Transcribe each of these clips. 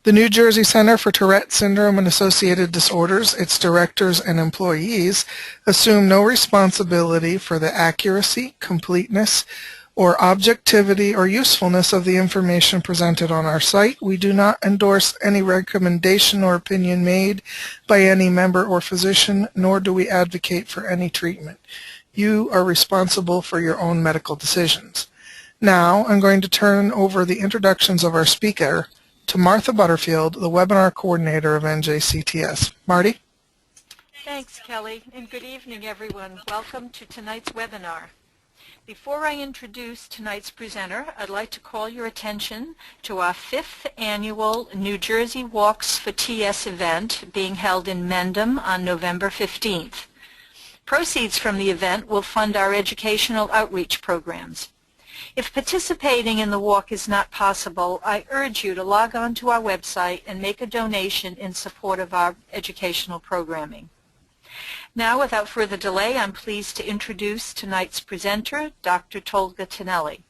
The New Jersey Center for Tourette Syndrome and Associated Disorders, its directors and employees, assume no responsibility for the accuracy, completeness, or objectivity or usefulness of the information presented on our site. We do not endorse any recommendation or opinion made by any member or physician, nor do we advocate for any treatment. You are responsible for your own medical decisions. Now, I'm going to turn over the introductions of our speaker to Martha Butterfield, the webinar coordinator of NJCTS. Marty? Thanks, Kelly, and good evening, everyone. Welcome to tonight's webinar. Before I introduce tonight's presenter, I'd like to call your attention to our 5th annual New Jersey Walks for TS event being held in Mendham on November 15th. Proceeds from the event will fund our educational outreach programs. If participating in the walk is not possible, I urge you to log on to our website and make a donation in support of our educational programming. Now, without further delay, I'm pleased to introduce tonight's presenter, Dr. Tolga Taneli.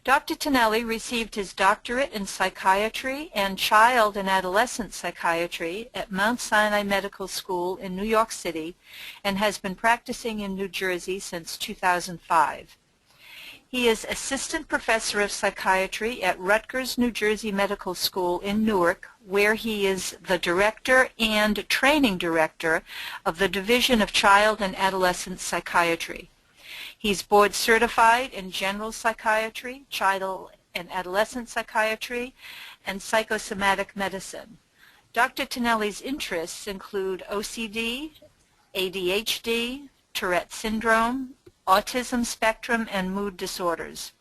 Dr. Taneli received his doctorate in psychiatry and child and adolescent psychiatry at Mount Sinai Medical School in New York City and has been practicing in New Jersey since 2005. He is Assistant Professor of Psychiatry at Rutgers, New Jersey Medical School in Newark, where he is the Director and Training Director of the Division of Child and Adolescent Psychiatry. He's board certified in General Psychiatry, Child and Adolescent Psychiatry, and Psychosomatic Medicine. Dr. Taneli's interests include OCD, ADHD, Tourette syndrome, autism spectrum, and mood disorders.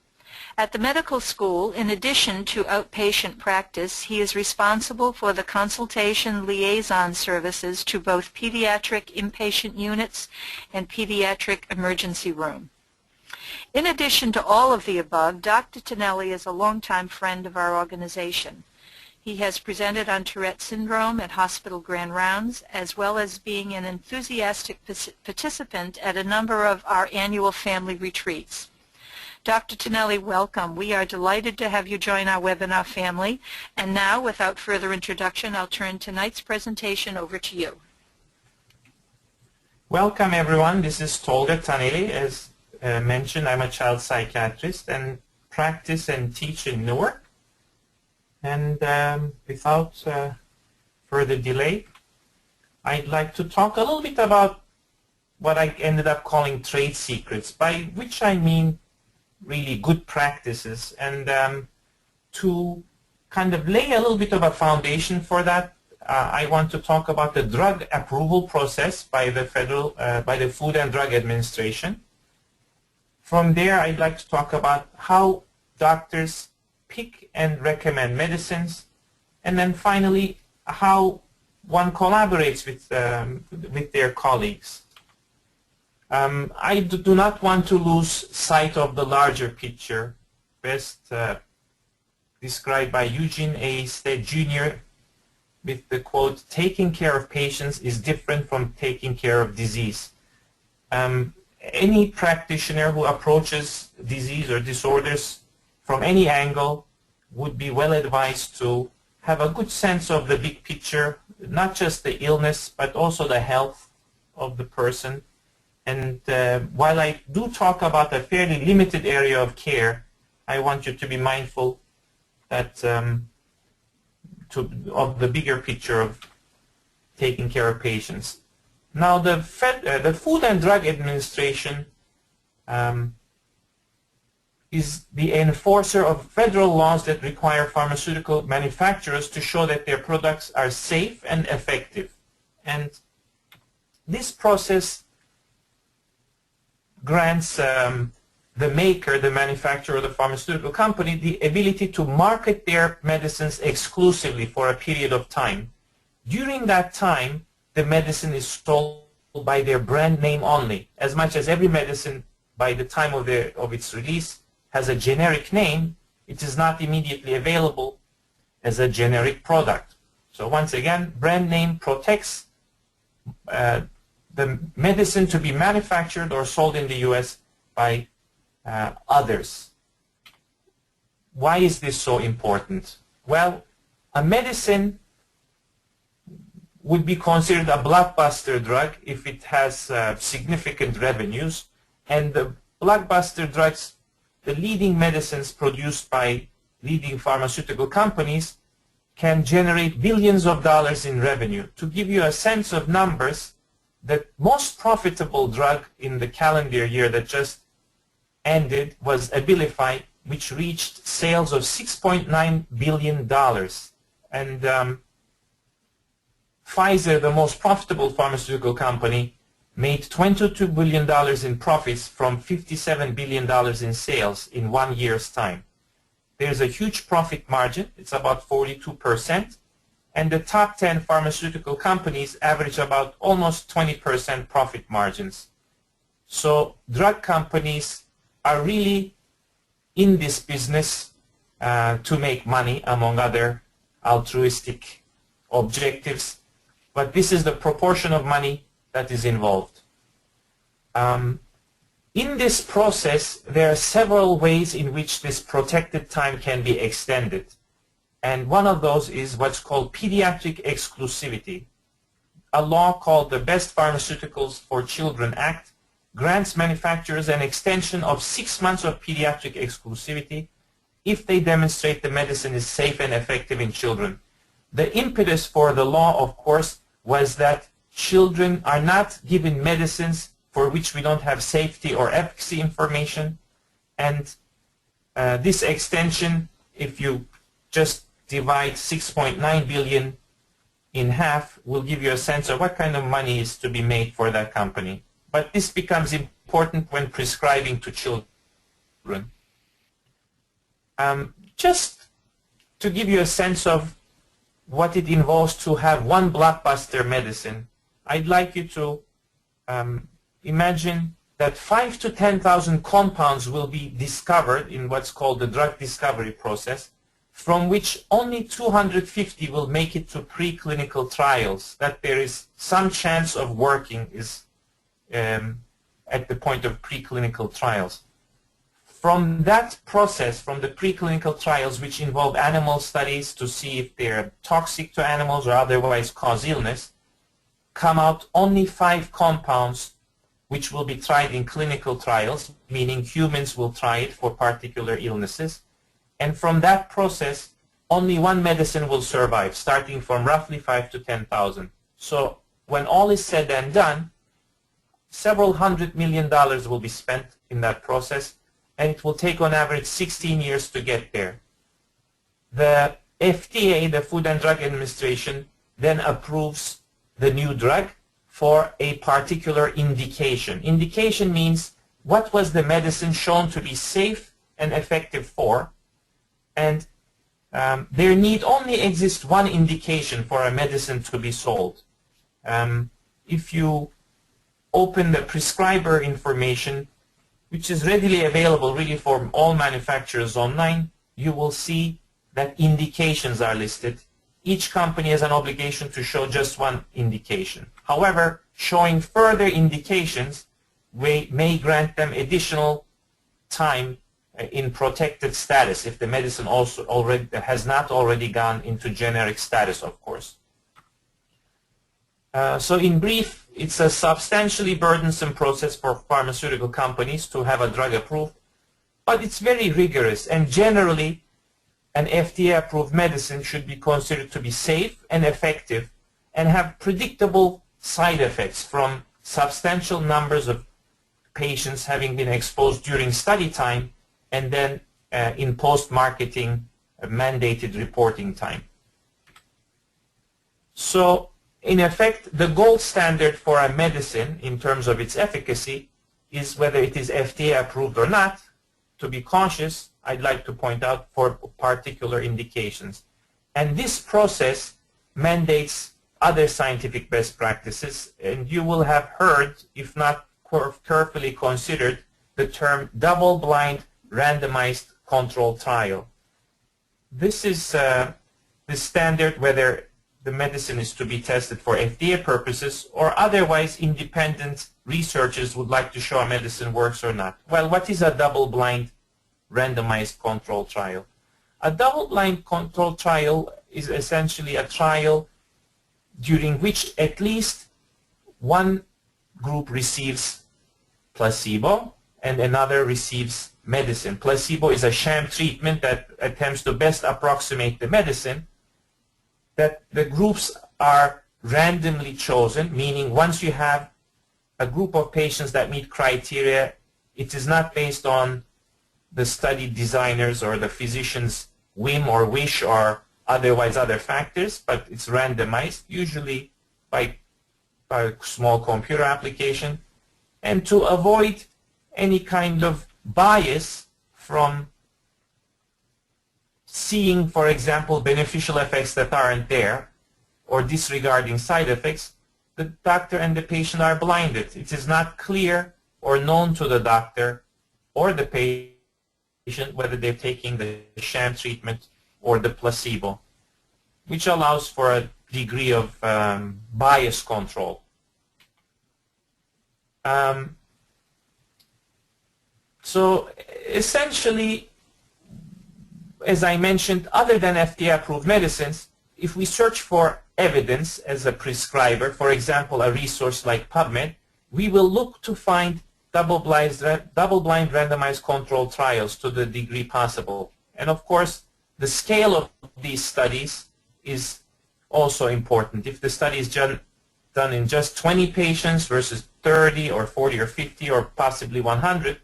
At the medical school, in addition to outpatient practice, he is responsible for the consultation liaison services to both pediatric inpatient units and pediatric emergency room. In addition to all of the above, Dr. Taneli is a longtime friend of our organization. He has presented on Tourette syndrome at hospital grand rounds, as well as being an enthusiastic participant at a number of our annual family retreats. Dr. Taneli, welcome. We are delighted to have you join our webinar family. And now, without further introduction, I'll turn tonight's presentation over to you. Welcome, everyone. This is Tolga Taneli. As mentioned, I'm a child psychiatrist and practice and teach in Newark. And without further delay, I'd like to talk a little bit about what I ended up calling trade secrets, by which I mean really good practices. And to kind of lay a little bit of a foundation for that, I want to talk about the drug approval process by the Food and Drug Administration. From there, I'd like to talk about how doctors pick and recommend medicines, and then finally how one collaborates with their colleagues. I do not want to lose sight of the larger picture, best described by Eugene A. Stead Jr. with the quote, "Taking care of patients is different from taking care of disease." Any practitioner who approaches disease or disorders from any angle would be well advised to have a good sense of the big picture, not just the illness, but also the health of the person. And while I do talk about a fairly limited area of care, I want you to be mindful that of the bigger picture of taking care of patients. Now, the Food and Drug Administration is the enforcer of federal laws that require pharmaceutical manufacturers to show that their products are safe and effective. And this process grants the maker, the manufacturer, the pharmaceutical company, the ability to market their medicines exclusively for a period of time. During that time, the medicine is sold by their brand name only. As much as every medicine, by the time of its release, has a generic name, it is not immediately available as a generic product. So once again, brand name protects the medicine to be manufactured or sold in the U.S. by others. Why is this so important? Well, A medicine would be considered a blockbuster drug if it has significant revenues, and the blockbuster drugs, the leading medicines produced by leading pharmaceutical companies, can generate billions of dollars in revenue. To give you a sense of numbers, the most profitable drug in the calendar year that just ended was Abilify, which reached sales of $6.9 billion. And Pfizer, the most profitable pharmaceutical company, made $22 billion in profits from $57 billion in sales in 1 year's time. There's a huge profit margin. It's about 42%. And the top 10 pharmaceutical companies average about almost 20% profit margins. So drug companies are really in this business to make money, among other altruistic objectives. But this is the proportion of money that is involved. In this process, there are several ways in which this protected time can be extended. And one of those is what's called pediatric exclusivity. A law called the Best Pharmaceuticals for Children Act grants manufacturers an extension of 6 months of pediatric exclusivity if they demonstrate the medicine is safe and effective in children. The impetus for the law, of course, was that children are not given medicines for which we don't have safety or efficacy information. And this extension, if you just divide 6.9 billion in half, will give you a sense of what kind of money is to be made for that company. But this becomes important when prescribing to children. Just to give you a sense of what it involves to have one blockbuster medicine, I'd like you to imagine that 5,000 to 10,000 compounds will be discovered in what's called the drug discovery process, from which only 250 will make it to preclinical trials, that there is some chance of working is at the point of preclinical trials. From that process, from the preclinical trials, which involve animal studies to see if they're toxic to animals or otherwise cause illness, come out only 5 compounds which will be tried in clinical trials, meaning humans will try it for particular illnesses. And from that process, only one medicine will survive, starting from roughly 5,000 to 10,000. So when all is said and done, several $100 million will be spent in that process, and it will take on average 16 years to get there. The FDA, the Food and Drug Administration, then approves the new drug for a particular indication. Indication means what was the medicine shown to be safe and effective for, and there need only exist one indication for a medicine to be sold. If you open the prescriber information, which is readily available really for all manufacturers online, you will see that indications are listed. Each company has an obligation to show just one indication. However, showing further indications may grant them additional time in protected status if the medicine also has not already gone into generic status, of course. So in brief, it's a substantially burdensome process for pharmaceutical companies to have a drug approved, but it's very rigorous, and generally an FDA-approved medicine should be considered to be safe and effective and have predictable side effects from substantial numbers of patients having been exposed during study time and then in post-marketing mandated reporting time. So in effect, the gold standard for a medicine in terms of its efficacy is whether it is FDA approved or not. To be cautious, I'd like to point out for particular indications. And this process mandates other scientific best practices, and you will have heard, if not carefully considered, the term double-blind randomized controlled trial. This is the standard whether the medicine is to be tested for FDA purposes or otherwise independent researchers would like to show a medicine works or not. Well, what is a double-blind randomized controlled trial? A double-blind controlled trial is essentially a trial during which at least one group receives placebo and another receives medicine. Placebo is a sham treatment that attempts to best approximate the medicine. That the groups are randomly chosen, meaning once you have a group of patients that meet criteria, it is not based on the study designers or the physician's whim or wish or otherwise other factors, but it's randomized, usually by a small computer application, and to avoid any kind of bias from seeing, for example, beneficial effects that aren't there or disregarding side effects, the doctor and the patient are blinded. It is not clear or known to the doctor or the patient whether they're taking the sham treatment or the placebo, which allows for a degree of bias control. So essentially, as I mentioned, other than FDA-approved medicines, if we search for evidence as a prescriber, for example, a resource like PubMed, we will look to find double-blind randomized controlled trials to the degree possible. And of course, the scale of these studies is also important. If the study is done in just 20 patients versus 30 or 40 or 50 or possibly 100,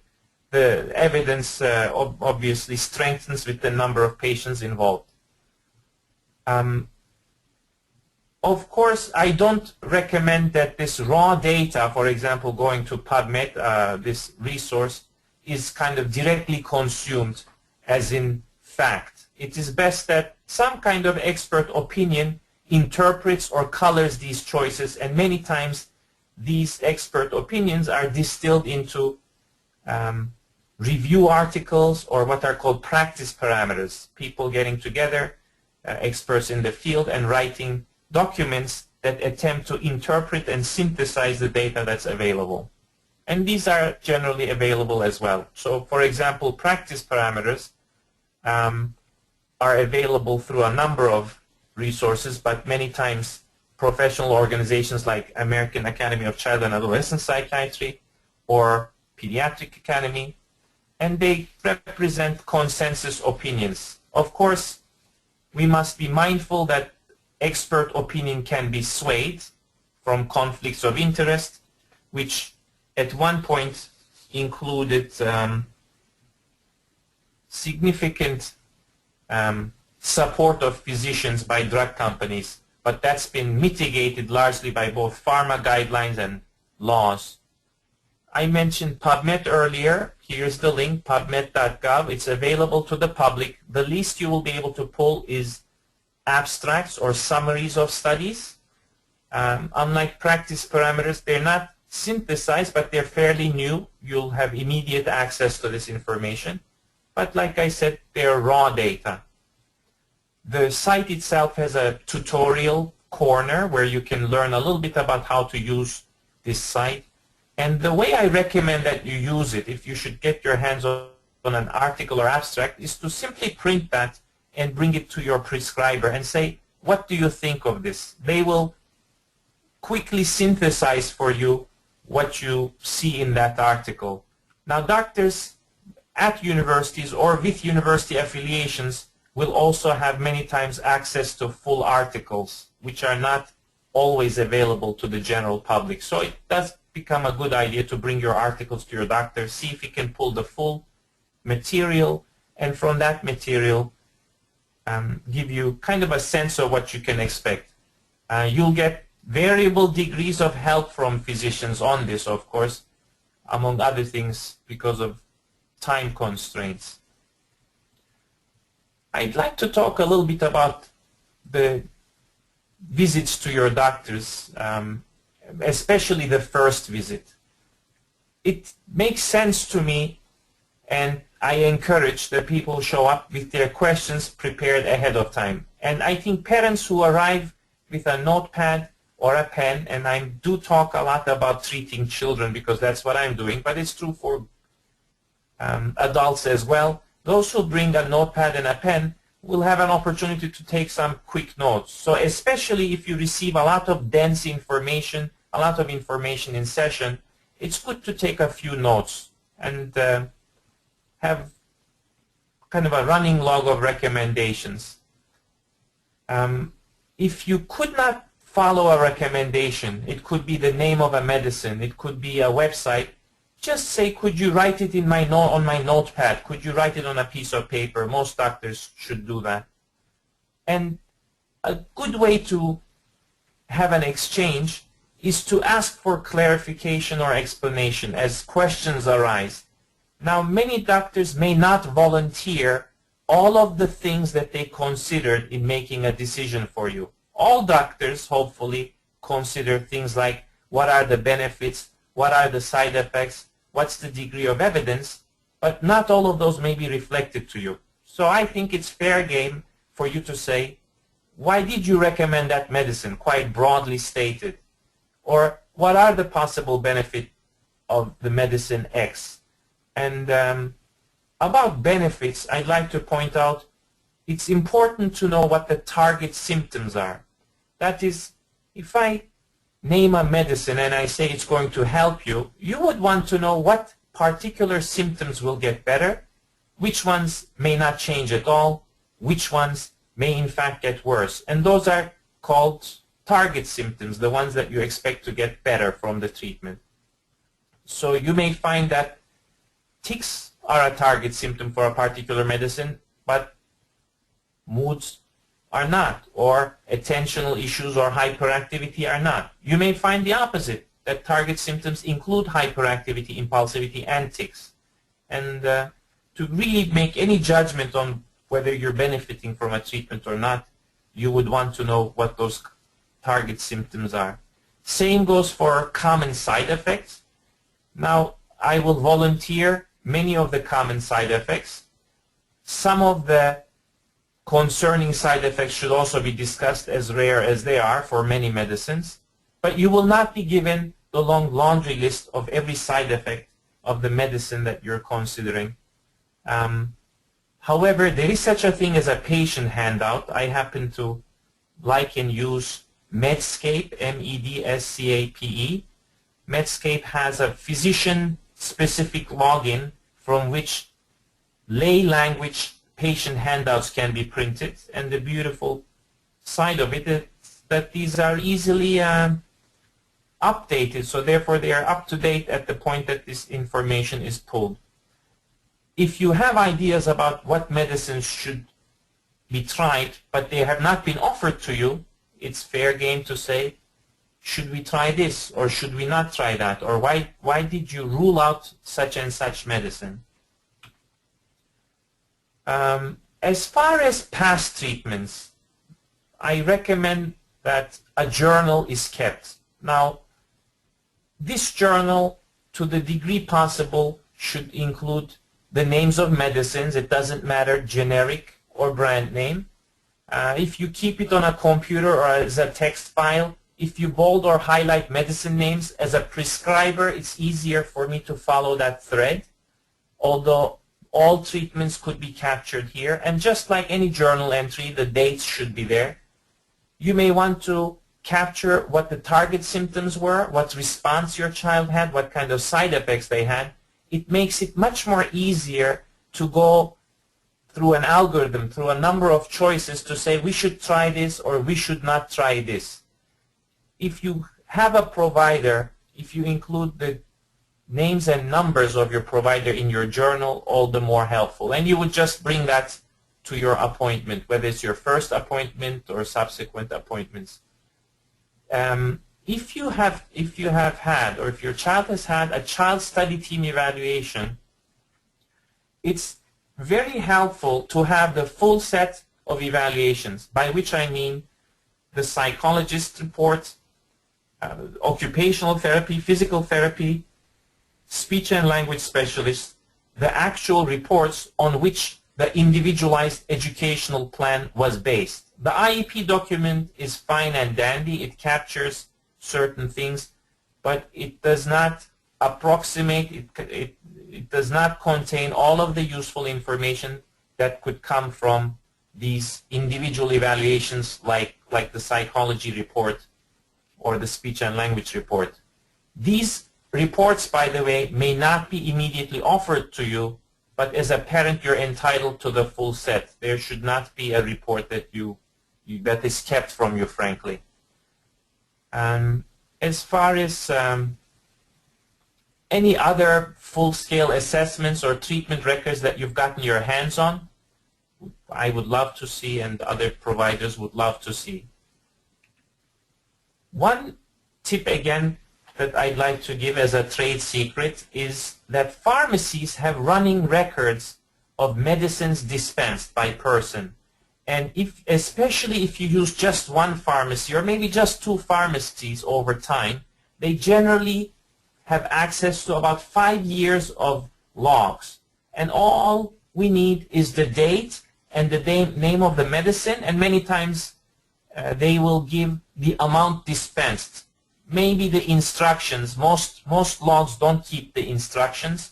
the evidence obviously strengthens with the number of patients involved. Of course, I don't recommend that this raw data, for example, going to PubMed, this resource, is kind of directly consumed as in fact. It is best that some kind of expert opinion interprets or colors these choices, and many times these expert opinions are distilled into review articles or what are called practice parameters, people getting together, experts in the field, and writing documents that attempt to interpret and synthesize the data that's available. And these are generally available as well. So, for example, practice parameters are available through a number of resources, but many times professional organizations like American Academy of Child and Adolescent Psychiatry or Pediatric Academy, and they represent consensus opinions. Of course, we must be mindful that expert opinion can be swayed from conflicts of interest, which at one point included significant support of physicians by drug companies, but that's been mitigated largely by both pharma guidelines and laws. I mentioned PubMed earlier. Here's the link, pubmed.gov. It's available to the public. The least you will be able to pull is abstracts or summaries of studies. Unlike practice parameters, they're not synthesized, but they're fairly new. You'll have immediate access to this information. But like I said, they're raw data. The site itself has a tutorial corner where you can learn a little bit about how to use this site. And the way I recommend that you use it, if you should get your hands on an article or abstract, is to simply print that and bring it to your prescriber and say, what do you think of this? They will quickly synthesize for you what you see in that article. Now, doctors at universities or with university affiliations will also have many times access to full articles, which are not always available to the general public. So it does become a good idea to bring your articles to your doctor, see if he can pull the full material, and from that material give you kind of a sense of what you can expect. You'll get variable degrees of help from physicians on this, of course, among other things because of time constraints. I'd like to talk a little bit about the visits to your doctors, especially the first visit. It makes sense to me, and I encourage that people show up with their questions prepared ahead of time. And I think parents who arrive with a notepad or a pen, and I do talk a lot about treating children because that's what I'm doing, but it's true for adults as well. Those who bring a notepad and a pen will have an opportunity to take some quick notes. So especially if you receive a lot of dense information, a lot of information in session, it's good to take a few notes and have kind of a running log of recommendations. If you could not follow a recommendation, it could be the name of a medicine, it could be a website, just say, could you write it in on my notepad? Could you write it on a piece of paper? Most doctors should do that. And a good way to have an exchange is to ask for clarification or explanation as questions arise. Now, many doctors may not volunteer all of the things that they considered in making a decision for you. All doctors, hopefully, consider things like what are the benefits, what are the side effects, what's the degree of evidence, but not all of those may be reflected to you. So I think it's fair game for you to say, why did you recommend that medicine, quite broadly stated? Or what are the possible benefits of the medicine X? And about benefits, I'd like to point out it's important to know what the target symptoms are. That is, if I name a medicine and I say it's going to help you, you would want to know what particular symptoms will get better, which ones may not change at all, which ones may in fact get worse. And those are called target symptoms, the ones that you expect to get better from the treatment. So you may find that tics are a target symptom for a particular medicine, but moods are not, or attentional issues or hyperactivity are not. You may find the opposite, that target symptoms include hyperactivity, impulsivity, and tics. And to really make any judgment on whether you're benefiting from a treatment or not, you would want to know what those target symptoms are. Same goes for common side effects. Now, I will volunteer many of the common side effects. Some of the concerning side effects should also be discussed, as rare as they are for many medicines. But you will not be given the long laundry list of every side effect of the medicine that you're considering. However, there is such a thing as a patient handout. I happen to like and use Medscape, M-E-D-S-C-A-P-E. Medscape has a physician-specific login from which lay language patient handouts can be printed, and the beautiful side of it is that these are easily updated, so therefore they are up to date at the point that this information is pulled. If you have ideas about what medicines should be tried, but they have not been offered to you, it's fair game to say, should we try this, or should we not try that, or why did you rule out such and such medicine? As far as past treatments, I recommend that a journal is kept. Now, this journal, to the degree possible, should include the names of medicines. It doesn't matter, generic or brand name. If you keep it on a computer or as a text file, if you bold or highlight medicine names, as a prescriber, it's easier for me to follow that thread, although all treatments could be captured here. And just like any journal entry, the dates should be there. You may want to capture what the target symptoms were, what response your child had, what kind of side effects they had. It makes it much more easier to go through an algorithm, through a number of choices to say we should try this or we should not try this. If you have a provider, if you include the names and numbers of your provider in your journal, all the more helpful. And you would just bring that to your appointment, whether it's your first appointment or subsequent appointments. If you have had, or if your child has had a child study team evaluation, it's very helpful to have the full set of evaluations, by which I mean the psychologist report, occupational therapy, physical therapy, speech and language specialist, the actual reports on which the individualized educational plan was based. The IEP document is fine and dandy. It captures certain things, but it does not approximate, it does not contain all of the useful information that could come from these individual evaluations like the psychology report or the speech and language report. These reports, by the way, may not be immediately offered to you, but as a parent you're entitled to the full set. There should not be a report that that is kept from you, frankly. As far as any other full-scale assessments or treatment records that you've gotten your hands on, I would love to see, and other providers would love to see. One tip again that I'd like to give as a trade secret is that pharmacies have running records of medicines dispensed by person. And especially if you use just one pharmacy or maybe just two pharmacies over time, they generally have access to about 5 years of logs. And all we need is the date and the name of the medicine, and many times they will give the amount dispensed. Maybe the instructions. Most logs don't keep the instructions,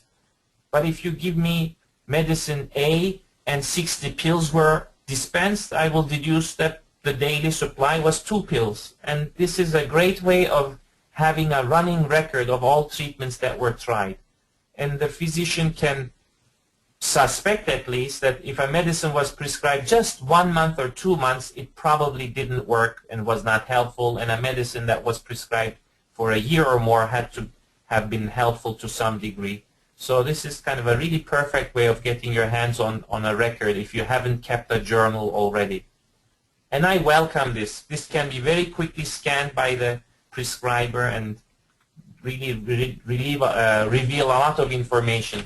but if you give me medicine A and 60 pills were dispensed, I will deduce that the daily supply was 2 pills. And this is a great way of having a running record of all treatments that were tried. And the physician can suspect at least that if a medicine was prescribed just 1 month or 2 months, it probably didn't work and was not helpful, and a medicine that was prescribed for a year or more had to have been helpful to some degree. So this is kind of a really perfect way of getting your hands on a record if you haven't kept a journal already. And I welcome this. This can be very quickly scanned by the prescriber and really reveal a lot of information.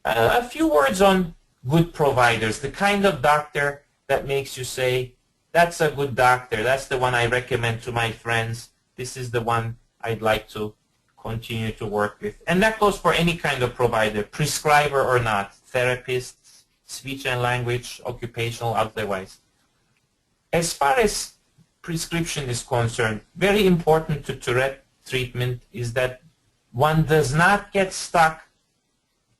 A few words on good providers, the kind of doctor that makes you say, that's a good doctor, that's the one I recommend to my friends, this is the one I'd like to continue to work with. And that goes for any kind of provider, prescriber or not, therapists, speech and language, occupational, otherwise. As far as prescription is concerned, very important to Tourette treatment is that one does not get stuck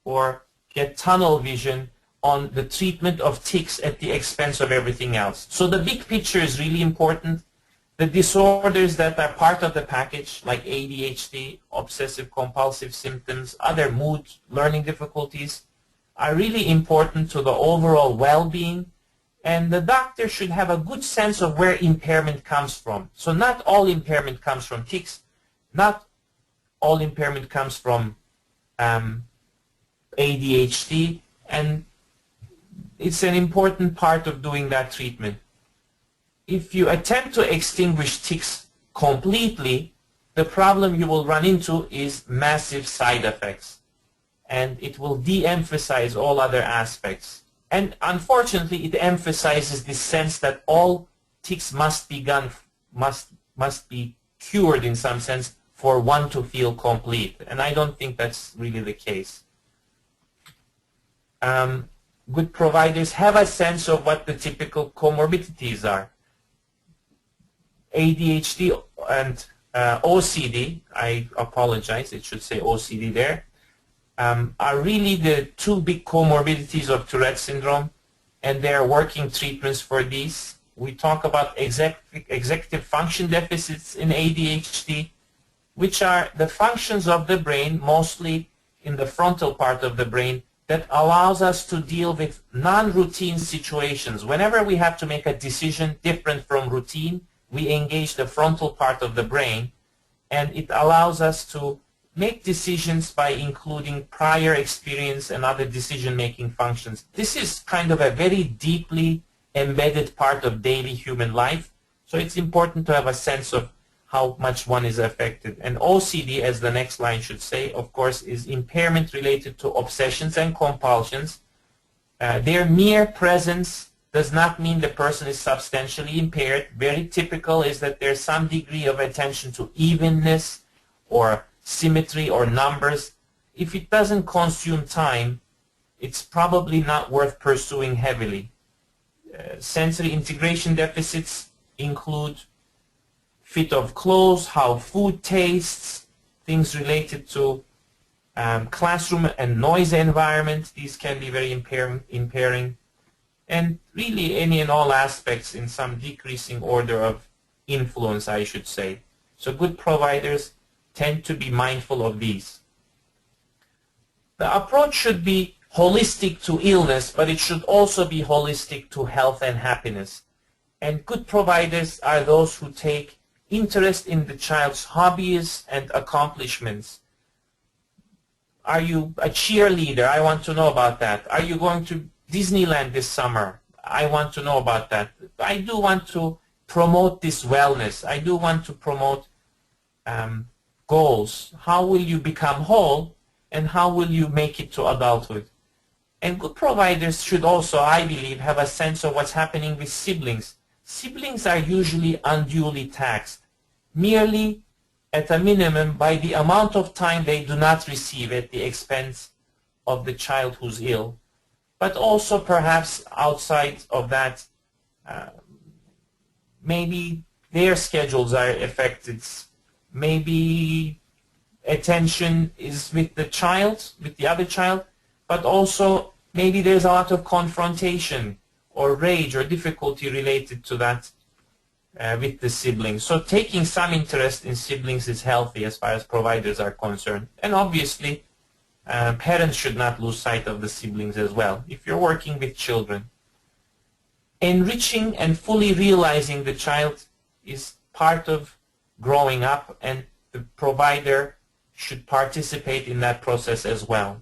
or get tunnel vision on the treatment of tics at the expense of everything else. So the big picture is really important. The disorders that are part of the package, like ADHD, obsessive compulsive symptoms, other mood, learning difficulties, are really important to the overall well-being, and the doctor should have a good sense of where impairment comes from. So not all impairment comes from tics, not all impairment comes from ADHD, and it's an important part of doing that treatment. If you attempt to extinguish tics completely, the problem you will run into is massive side effects, and it will de-emphasize all other aspects. And unfortunately, it emphasizes this sense that all tics must be cured in some sense for one to feel complete, and I don't think that's really the case. Good providers have a sense of what the typical comorbidities are. ADHD and OCD, I apologize, it should say OCD there, are really the two big comorbidities of Tourette syndrome, and there are working treatments for these. We talk about executive function deficits in ADHD, which are the functions of the brain, mostly in the frontal part of the brain, that allows us to deal with non-routine situations. Whenever we have to make a decision different from routine, we engage the frontal part of the brain, and it allows us to make decisions by including prior experience and other decision-making functions. This is kind of a very deeply embedded part of daily human life, so it's important to have a sense of how much one is affected. And OCD, as the next line should say, of course, is impairment related to obsessions and compulsions. Their mere presence does not mean the person is substantially impaired. Very typical is that there's some degree of attention to evenness or symmetry or numbers. If it doesn't consume time, it's probably not worth pursuing heavily. Sensory integration deficits include fit of clothes, how food tastes, things related to classroom and noise environment. These can be very impairing. and really any and all aspects in some decreasing order of influence, I should say. So good providers tend to be mindful of these. The approach should be holistic to illness, but it should also be holistic to health and happiness. And good providers are those who take interest in the child's hobbies and accomplishments. Are you a cheerleader? I want to know about that. Are you going to Disneyland this summer? I want to know about that. I do want to promote this wellness. I do want to promote goals. How will you become whole, and how will you make it to adulthood? And good providers should also, I believe, have a sense of what's happening with siblings. Siblings are usually unduly taxed, merely at a minimum by the amount of time they do not receive at the expense of the child who's ill, but also perhaps outside of that, maybe their schedules are affected, maybe attention is with the child, with the other child, but also maybe there's a lot of confrontation or rage or difficulty related to that with the siblings. So taking some interest in siblings is healthy as far as providers are concerned. And obviously, parents should not lose sight of the siblings as well if you're working with children. Enriching and fully realizing the child is part of growing up, and the provider should participate in that process as well.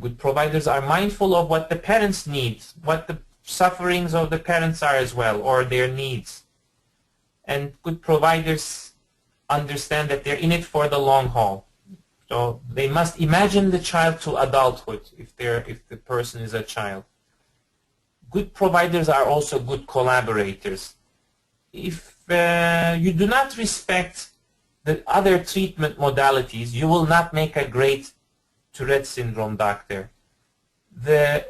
Good providers are mindful of what the parents need, what the sufferings of the parents are as well, or their needs. And good providers understand that they're in it for the long haul. So they must imagine the child to adulthood if the person is a child. Good providers are also good collaborators. If you do not respect the other treatment modalities, you will not make a great Tourette syndrome doctor. The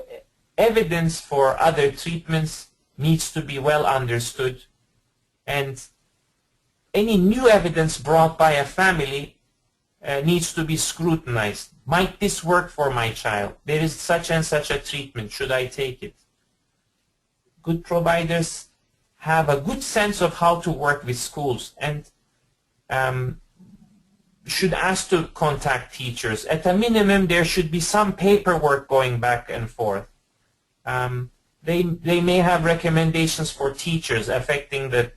evidence for other treatments needs to be well understood, and any new evidence brought by a family needs to be scrutinized. Might this work for my child? There is such and such a treatment. Should I take it? Good providers have a good sense of how to work with schools, and should ask to contact teachers. At a minimum, there should be some paperwork going back and forth. They may have recommendations for teachers affecting the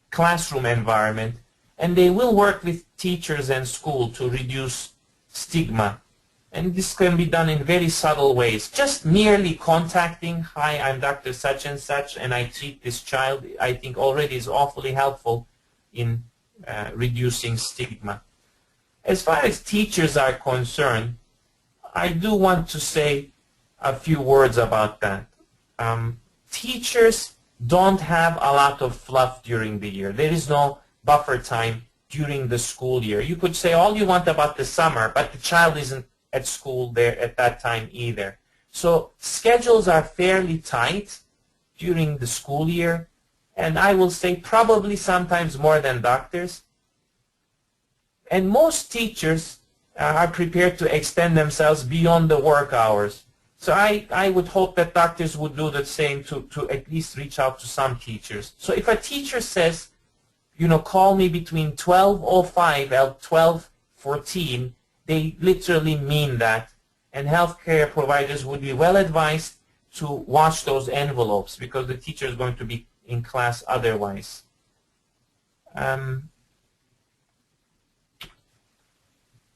classroom environment, and they will work with teachers and school to reduce stigma. And this can be done in very subtle ways. Just merely contacting, hi, I'm Dr. Such and Such, and I treat this child, I think already is awfully helpful in reducing stigma. As far as teachers are concerned, I do want to say a few words about that. Teachers don't have a lot of fluff during the year. There is no buffer time during the school year. You could say all you want about the summer, but the child isn't at school there at that time either. So schedules are fairly tight during the school year, and I will say probably sometimes more than doctors. And most teachers are prepared to extend themselves beyond the work hours. So I would hope that doctors would do the same to at least reach out to some teachers. So if a teacher says, you know, call me between 12:05 and 12:14, they literally mean that. And healthcare providers would be well advised to watch those envelopes because the teacher is going to be in class otherwise.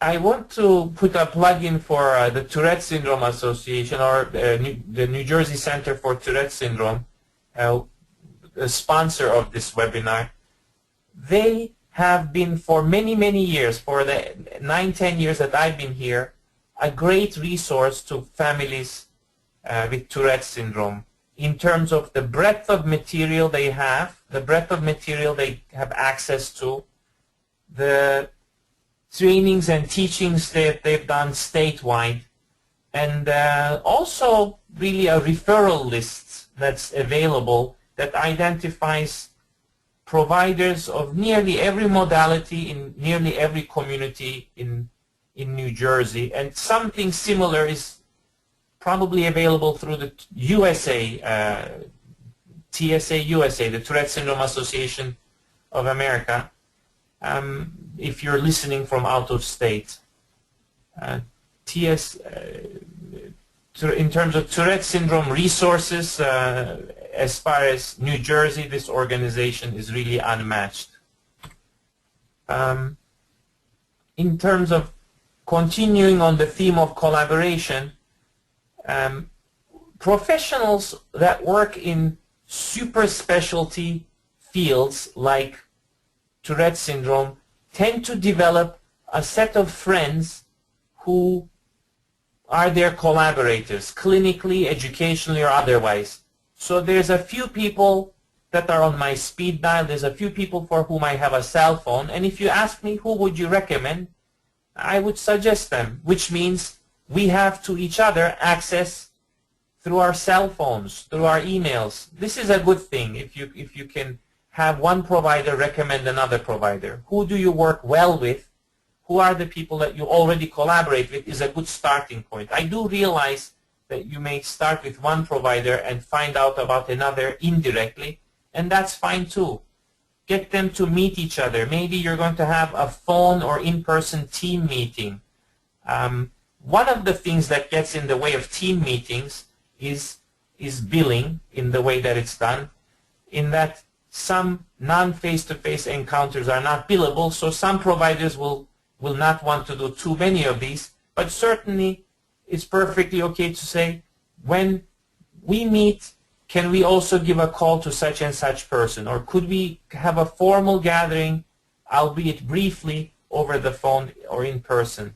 I want to put a plug in for the Tourette Syndrome Association, or the New Jersey Center for Tourette Syndrome, the sponsor of this webinar. They have been for many, many years, for the 9-10 years that I've been here, a great resource to families with Tourette syndrome in terms of the breadth of material they have, the breadth of material they have access to, the trainings and teachings that they've done statewide, and also really a referral list that's available that identifies providers of nearly every modality in nearly every community in New Jersey. And something similar is probably available through the USA, TSA USA, the Tourette Syndrome Association of America, if you're listening from out of state. In terms of Tourette syndrome resources, as far as New Jersey, this organization is really unmatched. In terms of continuing on the theme of collaboration, professionals that work in super specialty fields like Tourette syndrome tend to develop a set of friends who are their collaborators, clinically, educationally, or otherwise. So there's a few people that are on my speed dial, there's a few people for whom I have a cell phone, and if you ask me who would you recommend, I would suggest them, which means we have to each other access through our cell phones, through our emails. This is a good thing if you can have one provider recommend another provider. Who do you work well with? Who are the people that you already collaborate with is a good starting point. I do realize that you may start with one provider and find out about another indirectly, and that's fine too. Get them to meet each other. Maybe you're going to have a phone or in-person team meeting. One of the things that gets in the way of team meetings is billing in the way that it's done, in that some non-face-to-face encounters are not billable, so some providers will not want to do too many of these, but certainly it's perfectly okay to say, when we meet, can we also give a call to such and such person, or could we have a formal gathering, albeit briefly, over the phone or in person?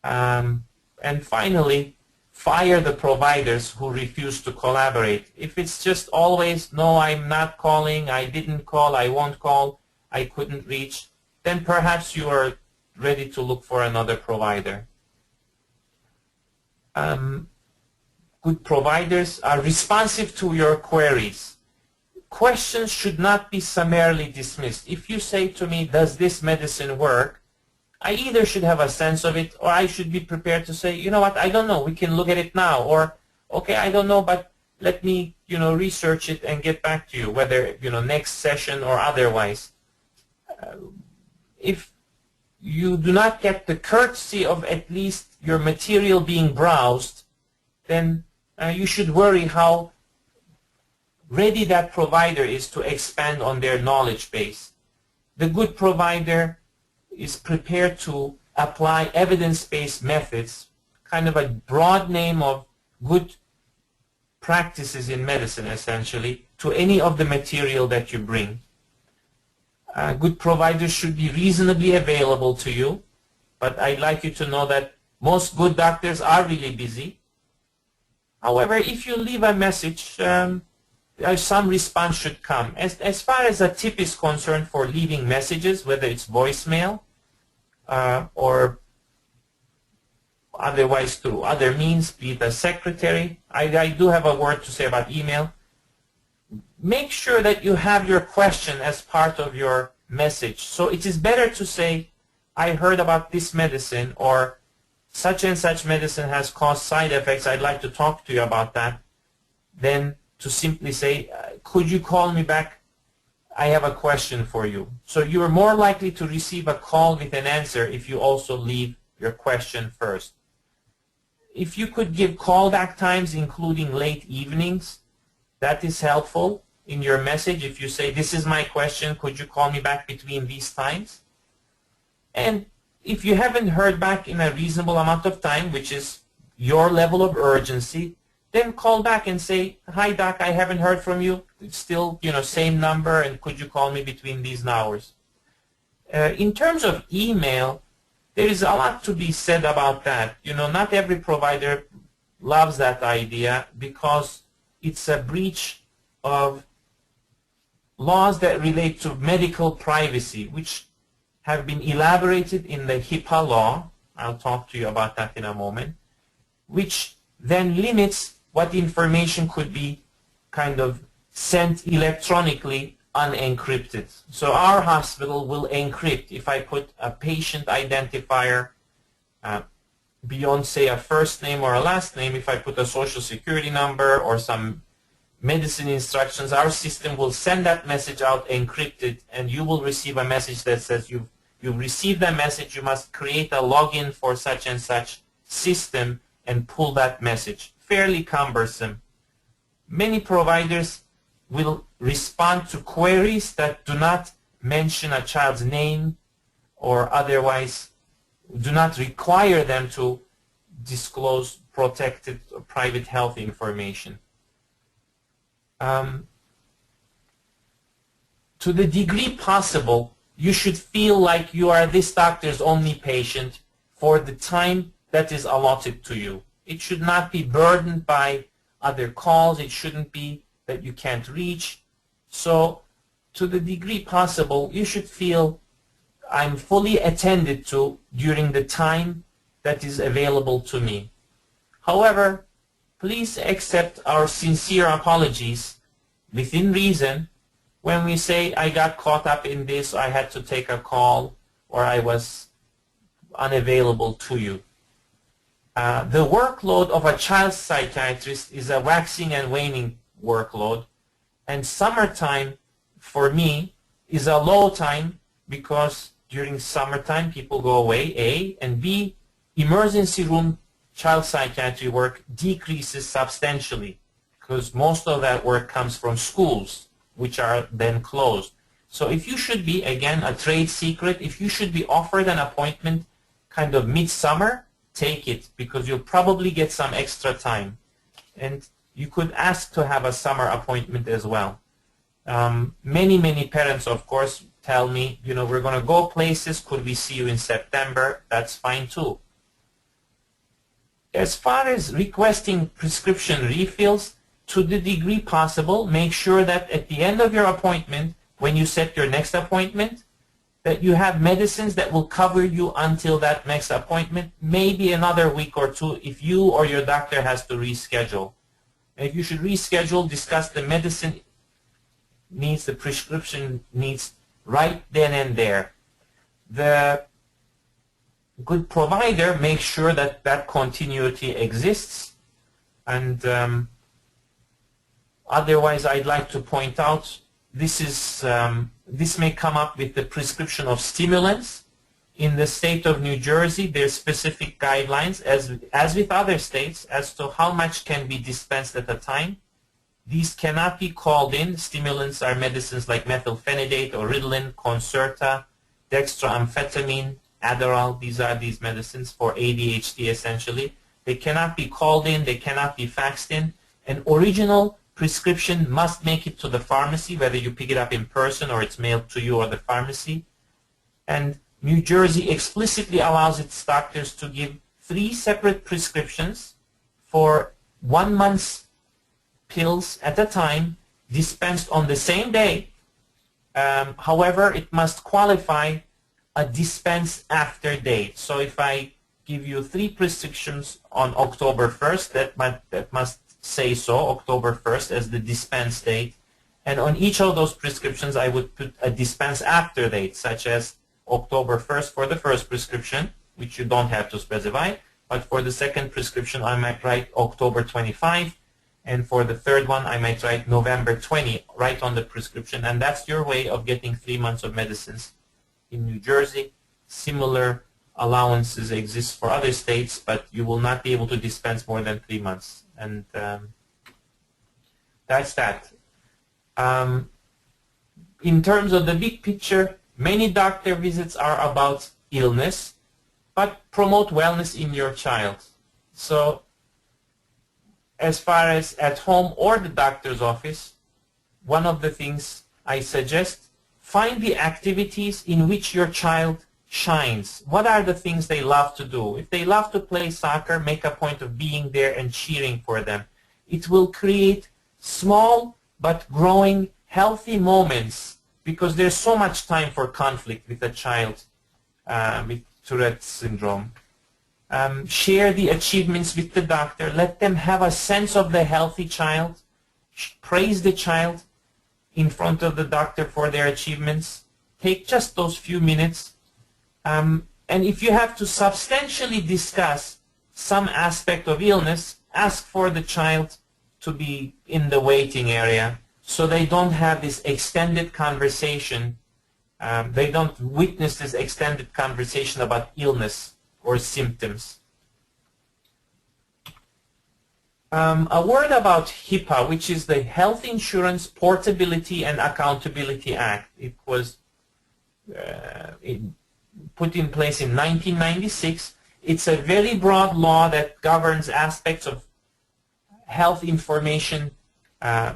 And finally, fire the providers who refuse to collaborate. If it's just always, no, I'm not calling, I didn't call, I won't call, I couldn't reach, then perhaps you are ready to look for another provider. Good providers are responsive to your queries. Questions should not be summarily dismissed. If you say to me, does this medicine work? I either should have a sense of it, or I should be prepared to say, you know what, I don't know, we can look at it now, or okay, I don't know, but let me, research it and get back to you, whether, next session or otherwise. If you do not get the courtesy of at least your material being browsed, then you should worry how ready that provider is to expand on their knowledge base. The good provider is prepared to apply evidence-based methods, kind of a broad name of good practices in medicine, essentially, to any of the material that you bring. Good providers should be reasonably available to you, but I'd like you to know that most good doctors are really busy. However, if you leave a message, some response should come. As far as a tip is concerned for leaving messages, whether it's voicemail or otherwise through other means, be it a secretary, I do have a word to say about email. Make sure that you have your question as part of your message. So it is better to say, I heard about this medicine, or such and such medicine has caused side effects, I'd like to talk to you about that, than to simply say, could you call me back? I have a question for you. So you are more likely to receive a call with an answer if you also leave your question first. If you could give callback times, including late evenings, that is helpful in your message. If you say, this is my question, could you call me back between these times? And if you haven't heard back in a reasonable amount of time, which is your level of urgency, then call back and say, hi doc, I haven't heard from you. It's still, same number, and could you call me between these hours? In terms of email, there is a lot to be said about that. Not every provider loves that idea because it's a breach of laws that relate to medical privacy, which have been elaborated in the HIPAA law. I'll talk to you about that in a moment, which then limits what information could be kind of sent electronically unencrypted. So our hospital will encrypt if I put a patient identifier, beyond, say, a first name or a last name, if I put a social security number or some medicine instructions, our system will send that message out encrypted, and you will receive a message that says you've received that message, you must create a login for such and such system and pull that message. Fairly cumbersome. Many providers will respond to queries that do not mention a child's name or otherwise do not require them to disclose protected or private health information. To the degree possible, you should feel like you are this doctor's only patient for the time that is allotted to you. It should not be burdened by other calls. It shouldn't be that you can't reach. So to the degree possible, you should feel I'm fully attended to during the time that is available to me. However, please accept our sincere apologies within reason when we say I got caught up in this, I had to take a call, or I was unavailable to you. The workload of a child psychiatrist is a waxing and waning workload, and summertime for me is a low time because during summertime people go away, A, and B, emergency room child psychiatry work decreases substantially because most of that work comes from schools, which are then closed. So if you should be, again, a trade secret, if you should be offered an appointment kind of midsummer, take it, because you'll probably get some extra time. And you could ask to have a summer appointment as well. Many parents, of course, tell me, you know, we're going to go places, could we see you in September? That's fine too. As far as requesting prescription refills, to the degree possible, make sure that at the end of your appointment, when you set your next appointment, that you have medicines that will cover you until that next appointment, maybe another week or two if you or your doctor has to reschedule. And if you should reschedule, discuss the medicine needs, the prescription needs right then and there. The good provider makes sure that that continuity exists, and otherwise I'd like to point out this may come up with the prescription of stimulants. In the state of New Jersey, there's specific guidelines, as with other states, as to how much can be dispensed at a time. These cannot be called in. Stimulants are medicines like methylphenidate or Ritalin, Concerta, dextroamphetamine, Adderall. These are these medicines for ADHD essentially. They cannot be called in. They cannot be faxed in. An original prescription must make it to the pharmacy, whether you pick it up in person or it's mailed to you or the pharmacy. And New Jersey explicitly allows its doctors to give 3 separate prescriptions for 1 month's pills at a time, dispensed on the same day. However, it must qualify a dispense after date. So if I give you 3 prescriptions on October 1st, that must say so, October 1st as the dispense date. And on each of those prescriptions, I would put a dispense after date, such as October 1st for the first prescription, which you don't have to specify. But for the second prescription, I might write October 25. And for the third one, I might write November 20 right on the prescription. And that's your way of getting 3 months of medicines in New Jersey. Similar allowances exist for other states, but you will not be able to dispense more than 3 months. And that's that. In terms of the big picture, many doctor visits are about illness, but promote wellness in your child. So as far as at home or the doctor's office, one of the things I suggest, find the activities in which your child shines. What are the things they love to do? If they love to play soccer, make a point of being there and cheering for them. It will create small but growing healthy moments, because there's so much time for conflict with a child with Tourette syndrome. Share the achievements with the doctor. Let them have a sense of the healthy child. Praise the child in front of the doctor for their achievements. Take just those few minutes. And if you have to substantially discuss some aspect of illness, ask for the child to be in the waiting area so they don't have this extended conversation. They don't witness this extended conversation about illness or symptoms. A word about HIPAA, which is the Health Insurance Portability and Accountability Act. It was put in place in 1996. It's a very broad law that governs aspects of health information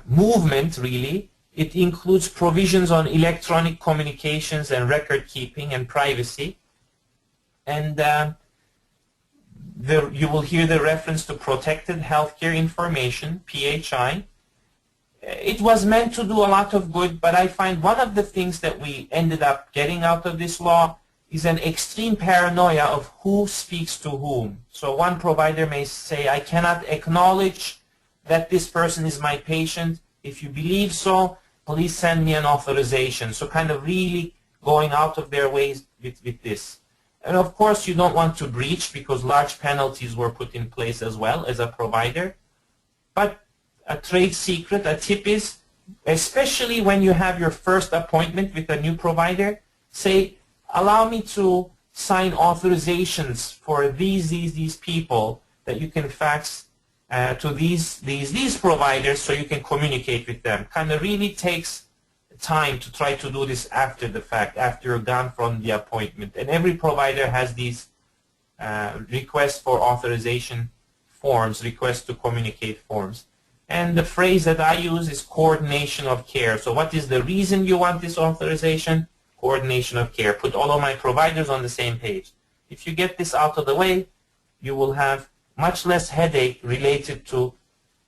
movement, really. It includes provisions on electronic communications and record keeping and privacy. And you will hear the reference to Protected Healthcare Information, PHI. It was meant to do a lot of good, but I find one of the things that we ended up getting out of this law is an extreme paranoia of who speaks to whom. So one provider may say, I cannot acknowledge that this person is my patient. If you believe so, please send me an authorization. So kind of really going out of their ways with this. And of course, you don't want to breach because large penalties were put in place as well as a provider. But a trade secret, a tip is, especially when you have your first appointment with a new provider, say, allow me to sign authorizations for these people that you can fax to these providers so you can communicate with them. Kind of really takes time to try to do this after the fact, after you're gone from the appointment. And every provider has these requests for authorization forms, requests to communicate forms. And the phrase that I use is coordination of care. So what is the reason you want this authorization? Coordination of care. Put all of my providers on the same page. If you get this out of the way, you will have much less headache related to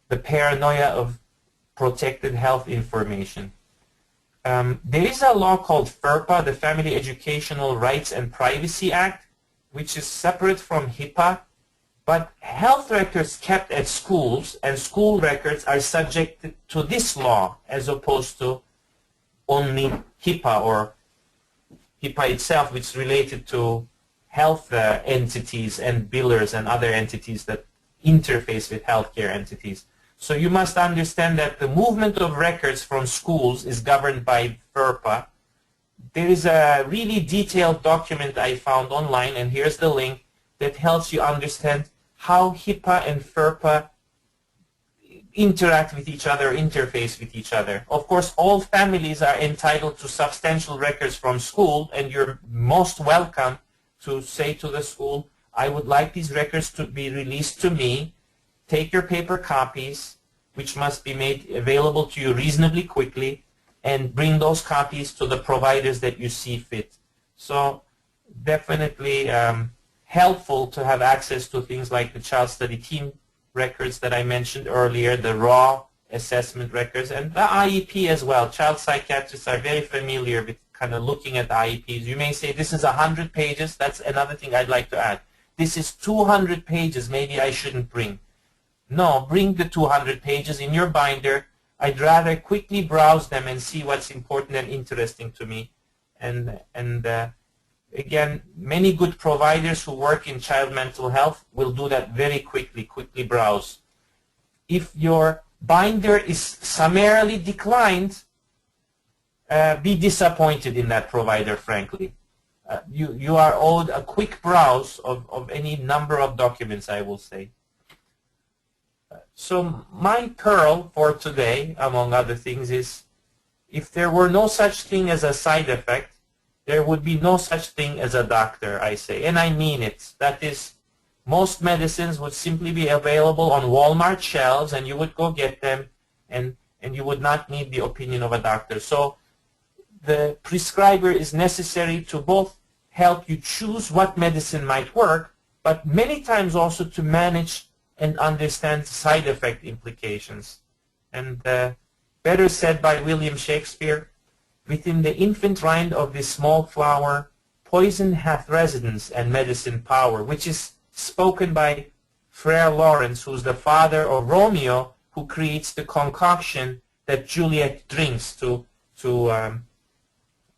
the paranoia of protected health information. There is a law called FERPA, the Family Educational Rights and Privacy Act, which is separate from HIPAA, but health records kept at schools and school records are subjected to this law as opposed to only HIPAA or HIPAA itself, which is related to health entities and billers and other entities that interface with healthcare entities. So you must understand that the movement of records from schools is governed by FERPA. There is a really detailed document I found online, and here's the link, that helps you understand how HIPAA and FERPA interact with each other, interface with each other. Of course, all families are entitled to substantial records from school, and you're most welcome to say to the school, I would like these records to be released to me. Take your paper copies, which must be made available to you reasonably quickly, and bring those copies to the providers that you see fit. So definitely helpful to have access to things like the child study team records that I mentioned earlier, the raw assessment records, and the IEP as well. Child psychiatrists are very familiar with kind of looking at IEPs. You may say, this is 100 pages. That's another thing I'd like to add. This is 200 pages. Maybe I shouldn't bring. No, bring the 200 pages in your binder. I'd rather quickly browse them and see what's important and interesting to me. And again, many good providers who work in child mental health will do that very quickly browse. If your binder is summarily declined, be disappointed in that provider, frankly. You are owed a quick browse of any number of documents, I will say. So my pearl for today, among other things, is if there were no such thing as a side effect, there would be no such thing as a doctor, I say. And I mean it. That is, most medicines would simply be available on Walmart shelves, and you would go get them, and you would not need the opinion of a doctor. So the prescriber is necessary to both help you choose what medicine might work, but many times also to manage and understand side effect implications. And better said by William Shakespeare, within the infant rind of this small flower, poison hath residence and medicine power, which is spoken by Friar Lawrence, who's the father of Romeo, who creates the concoction that Juliet drinks to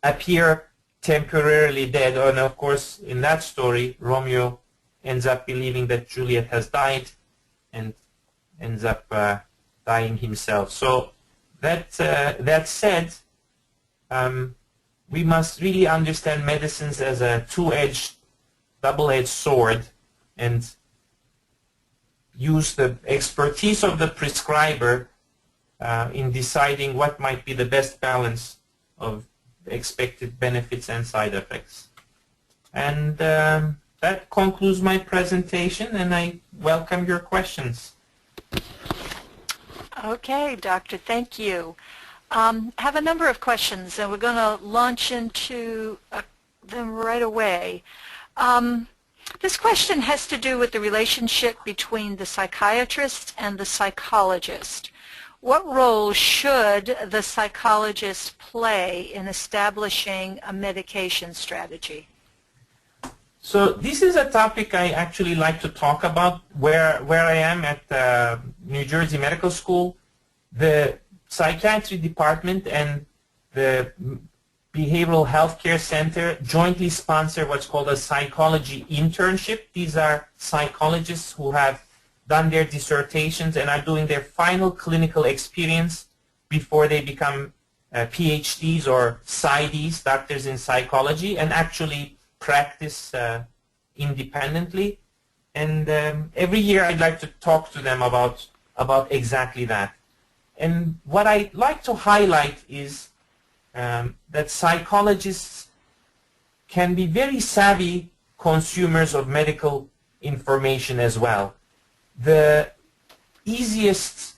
appear temporarily dead. And of course, in that story, Romeo ends up believing that Juliet has died and ends up dying himself. So that said, we must really understand medicines as a two-edged, double-edged sword and use the expertise of the prescriber in deciding what might be the best balance of expected benefits and side effects. And that concludes my presentation, and I welcome your questions. Okay, Doctor, thank you. I have a number of questions, and we're going to launch into them right away. This question has to do with the relationship between the psychiatrist and the psychologist. What role should the psychologist play in establishing a medication strategy? So this is a topic I actually like to talk about. Where I am at New Jersey Medical School, the psychiatry department and the Behavioral Health Care Center jointly sponsor what's called a psychology internship. These are psychologists who have done their dissertations and are doing their final clinical experience before they become PhDs or PsyDs, doctors in psychology, and actually practice independently. And every year I'd like to talk to them about exactly that. And what I'd like to highlight is that psychologists can be very savvy consumers of medical information as well. The easiest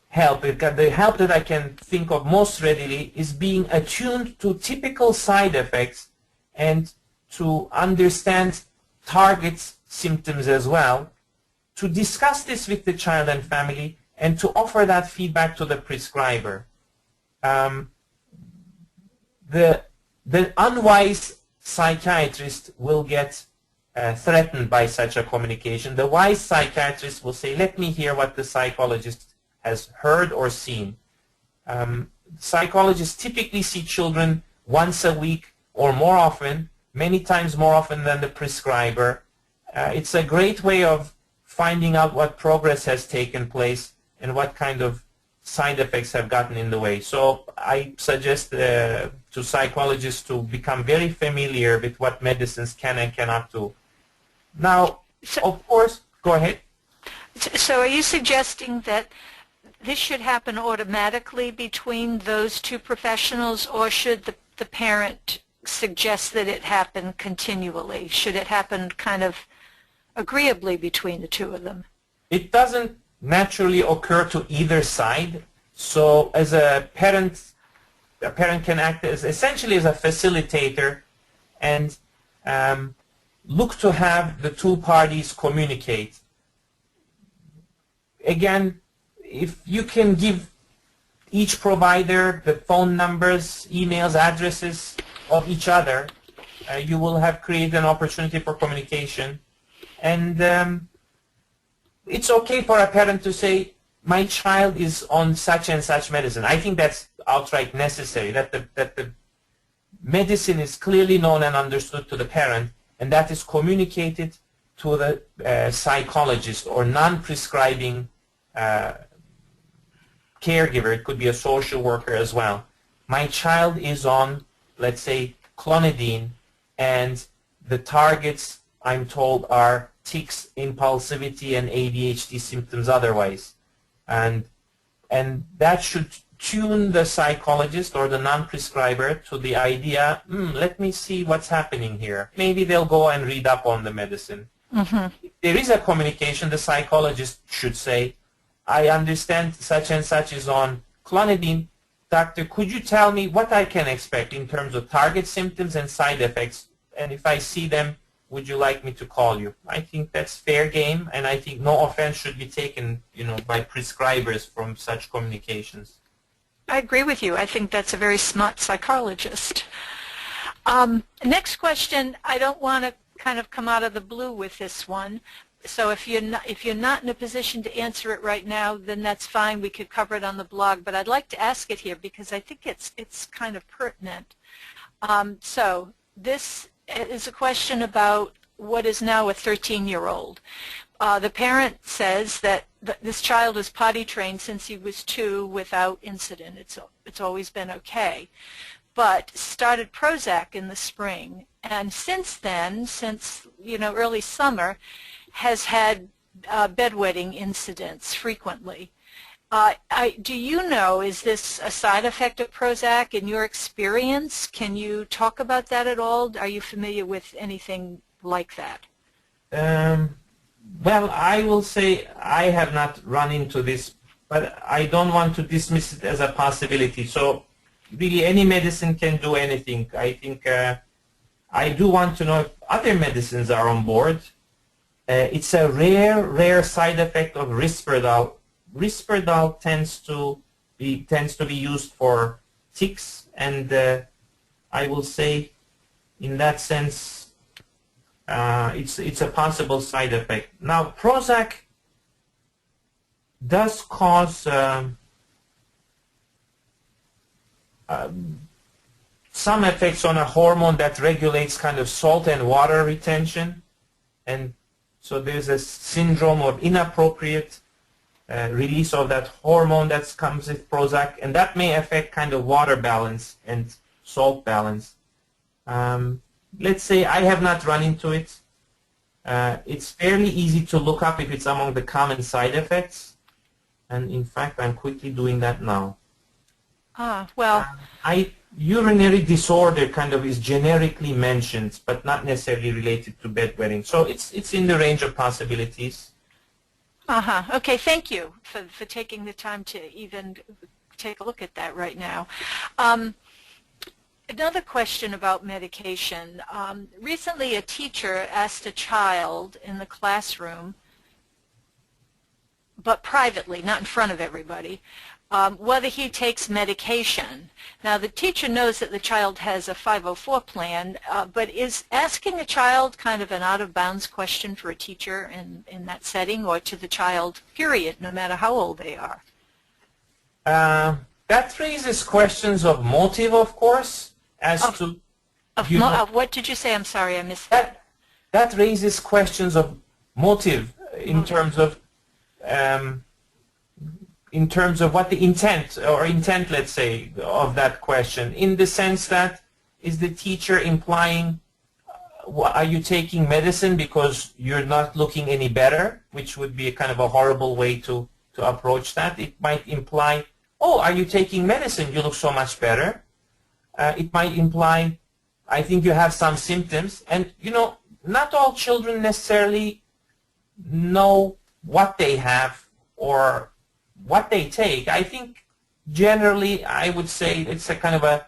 help, the help that I can think of most readily, is being attuned to typical side effects and to understand target symptoms as well, to discuss this with the child and family, and to offer that feedback to the prescriber. The unwise psychiatrist will get threatened by such a communication. The wise psychiatrist will say, let me hear what the psychologist has heard or seen. Psychologists typically see children once a week or more often, many times more often than the prescriber. It's a great way of finding out what progress has taken place and what kind of side effects have gotten in the way. So I suggest to psychologists to become very familiar with what medicines can and cannot do. Now, of course, go ahead. So are you suggesting that this should happen automatically between those two professionals, or should the parent suggest that it happen continually? Should it happen kind of agreeably between the two of them? It doesn't naturally occur to either side. So as a parent can act as essentially as a facilitator and look to have the two parties communicate. Again, if you can give each provider the phone numbers, emails, addresses of each other, you will have created an opportunity for communication. And it's okay for a parent to say, my child is on such and such medicine. I think that's outright necessary, that the medicine is clearly known and understood to the parent, and that is communicated to the psychologist or non-prescribing caregiver. It could be a social worker as well. My child is on, let's say, clonidine, and the targets, I'm told, are tics, impulsivity, and ADHD symptoms otherwise. And that should tune the psychologist or the non-prescriber to the idea, let me see what's happening here. Maybe they'll go and read up on the medicine. Mm-hmm. If there is a communication, the psychologist should say, I understand such and such is on clonidine. Doctor, could you tell me what I can expect in terms of target symptoms and side effects? And if I see them, would you like me to call you? I think that's fair game, and I think no offense should be taken, by prescribers from such communications. I agree with you. I think that's a very smart psychologist. Next question, I don't want to kind of come out of the blue with this one. So if you're not in a position to answer it right now, then that's fine. We could cover it on the blog. But I'd like to ask it here because I think it's kind of pertinent. So this is a question about what is now a 13-year-old. The parent says that this child was potty trained since he was 2 without incident. It's always been okay. But started Prozac in the spring, and since then, since early summer, has had bedwetting incidents frequently. Do you know, is this a side effect of Prozac in your experience? Can you talk about that at all? Are you familiar with anything like that? Well, I will say I have not run into this, but I don't want to dismiss it as a possibility. So really any medicine can do anything. I think I do want to know if other medicines are on board. It's a rare side effect of Risperdal. Risperdal tends to be used for ticks, and I will say in that sense it's a possible side effect. Now Prozac does cause some effects on a hormone that regulates kind of salt and water retention, and so there's a syndrome of inappropriate release of that hormone that comes with Prozac, and that may affect kind of water balance and salt balance. Let's say I have not run into it. It's fairly easy to look up if it's among the common side effects, and in fact I'm quickly doing that now. Well, urinary disorder kind of is generically mentioned, but not necessarily related to bedwetting. So it's in the range of possibilities. Okay, thank you for taking the time to even take a look at that right now. Another question about medication. Recently a teacher asked a child in the classroom, but privately, not in front of everybody, whether he takes medication. Now the teacher knows that the child has a 504 plan, but is asking a child kind of an out-of-bounds question for a teacher in that setting, or to the child, period, no matter how old they are? That raises questions of motive, of course, what did you say? I'm sorry, I missed that. That raises questions of motive in terms of what the intent, let's say, of that question, in the sense that is the teacher implying, are you taking medicine because you're not looking any better, which would be a kind of a horrible way to approach that. It might imply, oh, are you taking medicine? You look so much better. It might imply, I think you have some symptoms. And, not all children necessarily know what they have or what they take. I think generally I would say it's a kind of a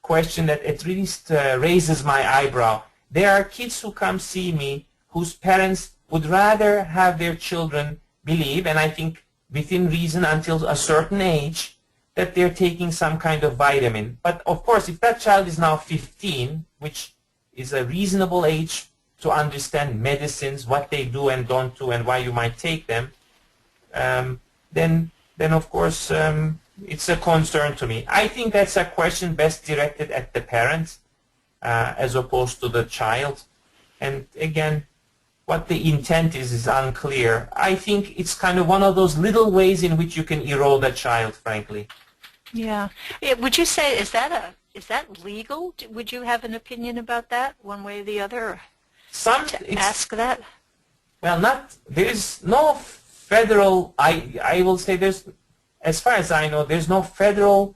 question that at least raises my eyebrow. There are kids who come see me whose parents would rather have their children believe, and I think within reason until a certain age, that they're taking some kind of vitamin. But of course, if that child is now 15, which is a reasonable age to understand medicines, what they do and don't do, and why you might take them, then of course it's a concern to me. I think that's a question best directed at the parents as opposed to the child. And again, what the intent is unclear. I think it's kind of one of those little ways in which you can erode a child, frankly. Yeah. Would you say, is that legal? Would you have an opinion about that, one way or the other? Ask that? Well, there's no federal, I will say there's, as far as I know, there's no federal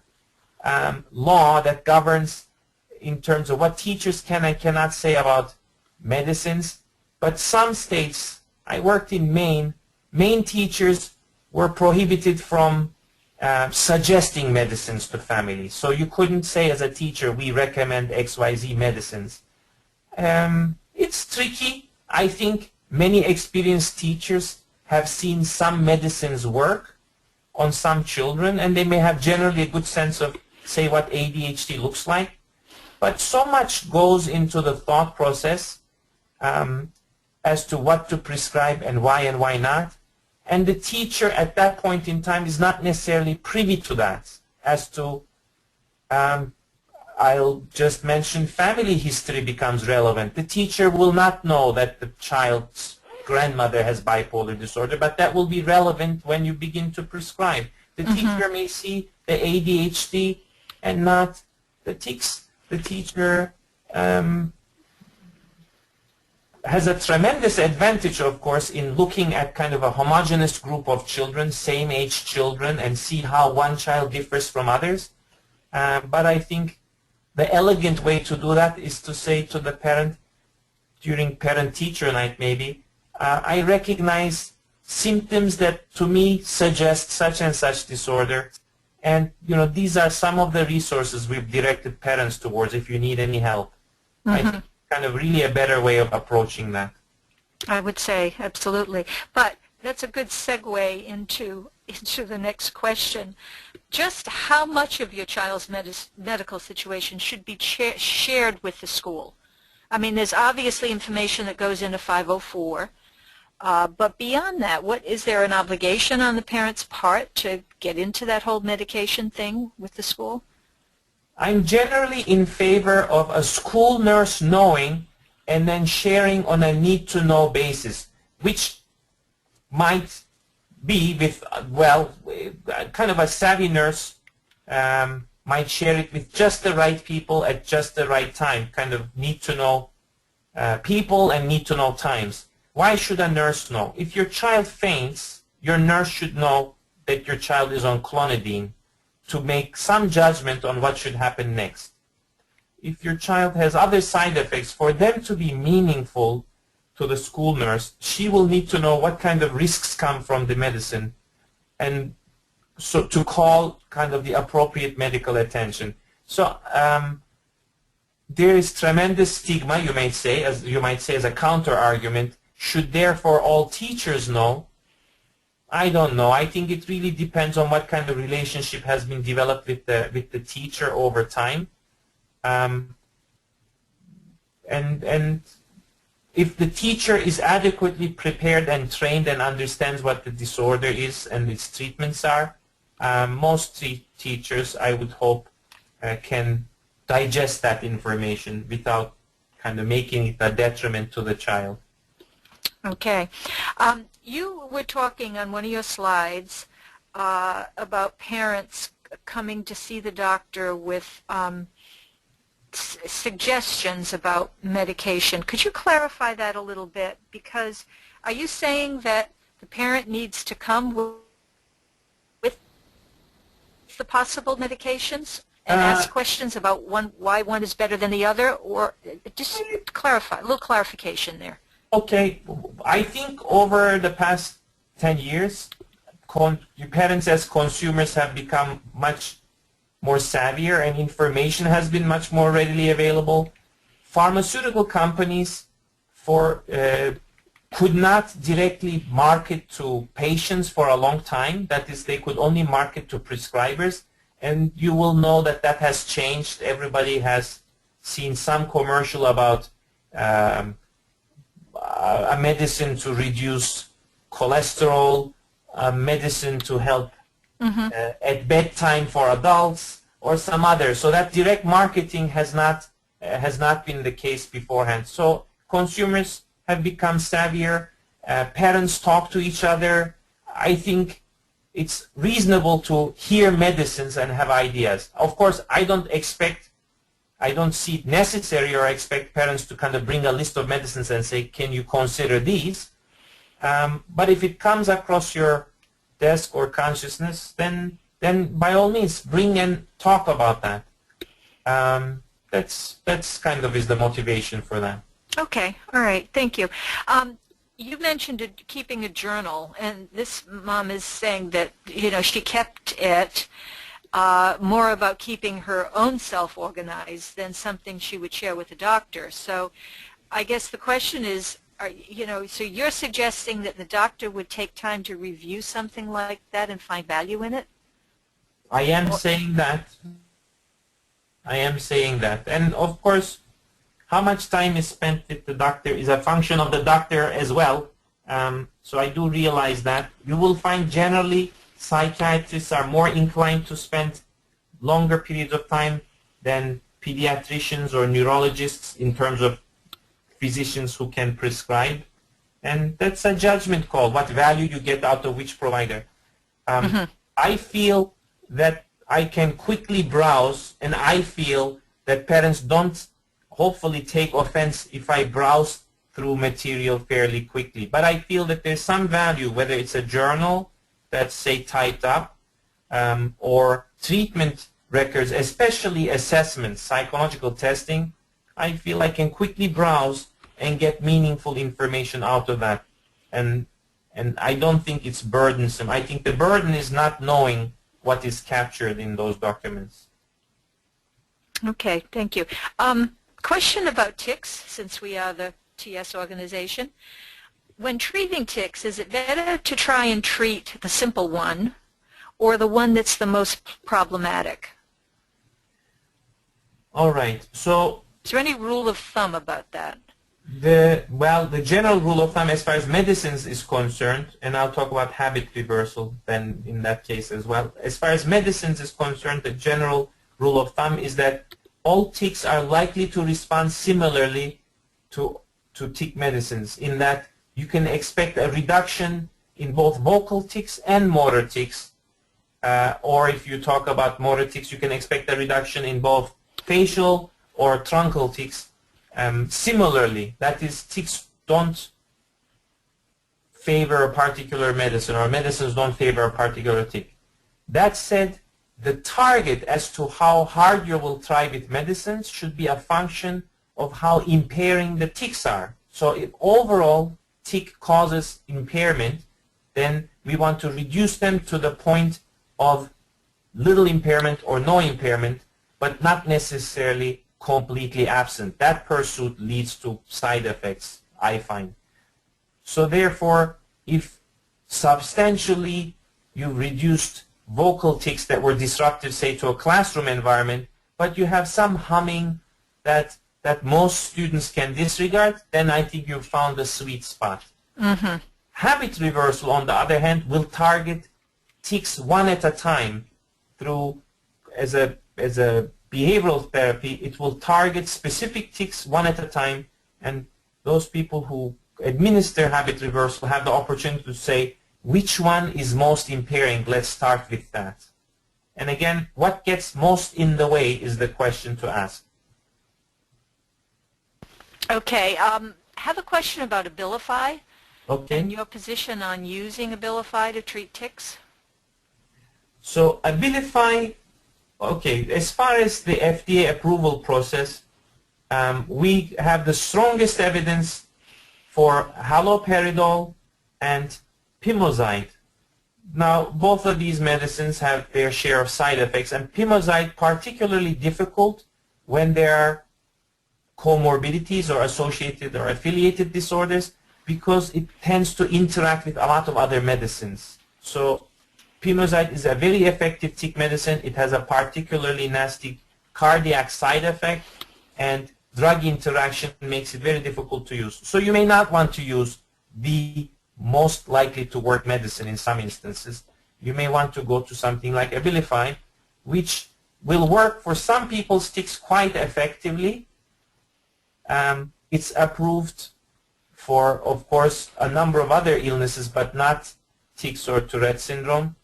law that governs in terms of what teachers can and cannot say about medicines. But some states, I worked in Maine teachers were prohibited from suggesting medicines to families. So you couldn't say as a teacher, we recommend XYZ medicines. It's tricky. I think many experienced teachers have seen some medicines work on some children, and they may have generally a good sense of, say, what ADHD looks like. But so much goes into the thought process as to what to prescribe and why not. And the teacher at that point in time is not necessarily privy to that as to, I'll just mention family history becomes relevant. The teacher will not know that the child's grandmother has bipolar disorder, but that will be relevant when you begin to prescribe. The teacher may see the ADHD and not the tics. The teacher has a tremendous advantage, of course, in looking at kind of a homogeneous group of children, same age children, and see how one child differs from others. But I think the elegant way to do that is to say to the parent, during parent-teacher night maybe, I recognize symptoms that to me suggest such and such disorder, and these are some of the resources we've directed parents towards if you need any help. I think kind of really a better way of approaching that. I would say absolutely. But that's a good segue into the next question. Just how much of your child's medical situation should be shared with the school? I mean, there's obviously information that goes into 504, but beyond that, is there an obligation on the parent's part to get into that whole medication thing with the school? I'm generally in favor of a school nurse knowing and then sharing on a need-to-know basis, which might be with, kind of a savvy nurse might share it with just the right people at just the right time, kind of need-to-know people and need-to-know times. Why should a nurse know? If your child faints, your nurse should know that your child is on clonidine to make some judgment on what should happen next. If your child has other side effects, for them to be meaningful to the school nurse, she will need to know what kind of risks come from the medicine, and so to call kind of the appropriate medical attention. So there is tremendous stigma, you might say as a counter argument. Should therefore all teachers know? I don't know. I think it really depends on what kind of relationship has been developed with the teacher over time, and if the teacher is adequately prepared and trained and understands what the disorder is and its treatments are, most teachers, I would hope, can digest that information without kind of making it a detriment to the child. Okay. You were talking on one of your slides about parents coming to see the doctor with suggestions about medication. Could you clarify that a little bit? Because are you saying that the parent needs to come with the possible medications and ask questions about why one is better than the other? Or just clarify, a little clarification there. Okay, I think over the past 10 years, parents as consumers have become much more savvier and information has been much more readily available. Pharmaceutical companies could not directly market to patients for a long time. That is, they could only market to prescribers, and you will know that that has changed. Everybody has seen some commercial about a medicine to reduce cholesterol, a medicine to help at bedtime for adults, or some other. So that direct marketing has not been the case beforehand. So consumers have become savvier. Parents talk to each other. I think it's reasonable to hear medicines and have ideas. Of course, I don't see it necessary or expect parents to kind of bring a list of medicines and say, can you consider these? But if it comes across your desk or consciousness, then by all means, bring and talk about that. That's kind of is the motivation for that. Okay, all right, thank you. You mentioned keeping a journal, and this mom is saying that she kept it more about keeping her own self organized than something she would share with the doctor. So I guess the question is, so you're suggesting that the doctor would take time to review something like that and find value in it? I am saying that. And of course, how much time is spent with the doctor is a function of the doctor as well. So I do realize that. You will find generally psychiatrists are more inclined to spend longer periods of time than pediatricians or neurologists in terms of physicians who can prescribe. And that's a judgment call, what value you get out of which provider. I feel that I can quickly browse, and I feel that parents don't hopefully take offense if I browse through material fairly quickly. But I feel that there's some value, whether it's a journal that's, say, typed up, or treatment records, especially assessments, psychological testing. I feel I can quickly browse and get meaningful information out of that. And I don't think it's burdensome. I think the burden is not knowing what is captured in those documents. Okay, thank you. Question about ticks, since we are the TS organization. When treating ticks, is it better to try and treat the simple one or the one that's the most problematic? All right. So is there any rule of thumb about that? The general rule of thumb as far as medicines is concerned, and I'll talk about habit reversal then in that case as well. As far as medicines is concerned, the general rule of thumb is that all ticks are likely to respond similarly to tick medicines, in that you can expect a reduction in both vocal ticks and motor ticks. Or if you talk about motor ticks, you can expect a reduction in both facial or truncal ticks. Similarly, that is, ticks don't favor a particular medicine, or medicines don't favor a particular tick. That said, the target as to how hard you will try with medicines should be a function of how impairing the ticks are. So if overall tick causes impairment, then we want to reduce them to the point of little impairment or no impairment, but not necessarily completely absent. That pursuit leads to side effects, I find. So therefore, if substantially you reduced vocal tics that were disruptive, say, to a classroom environment, but you have some humming that most students can disregard, then I think you've found a sweet spot. Habit reversal, on the other hand, will target tics one at a time through, as a behavioral therapy, it will target specific tics one at a time, and those people who administer habit reversal have the opportunity to say, which one is most impairing? Let's start with that. And again, what gets most in the way is the question to ask. Okay, I have a question about Abilify. Okay. And your position on using Abilify to treat tics? So Abilify, okay, as far as the FDA approval process, we have the strongest evidence for haloperidol and pimozide. Now, both of these medicines have their share of side effects, and pimozide particularly difficult when there are comorbidities or associated or affiliated disorders, because it tends to interact with a lot of other medicines. So pimozide is a very effective tick medicine. It has a particularly nasty cardiac side effect, and drug interaction makes it very difficult to use. So you may not want to use the most likely to work medicine in some instances. You may want to go to something like Abilify, which will work for some people's tics quite effectively. It's approved for, of course, a number of other illnesses, but not tics or Tourette syndrome.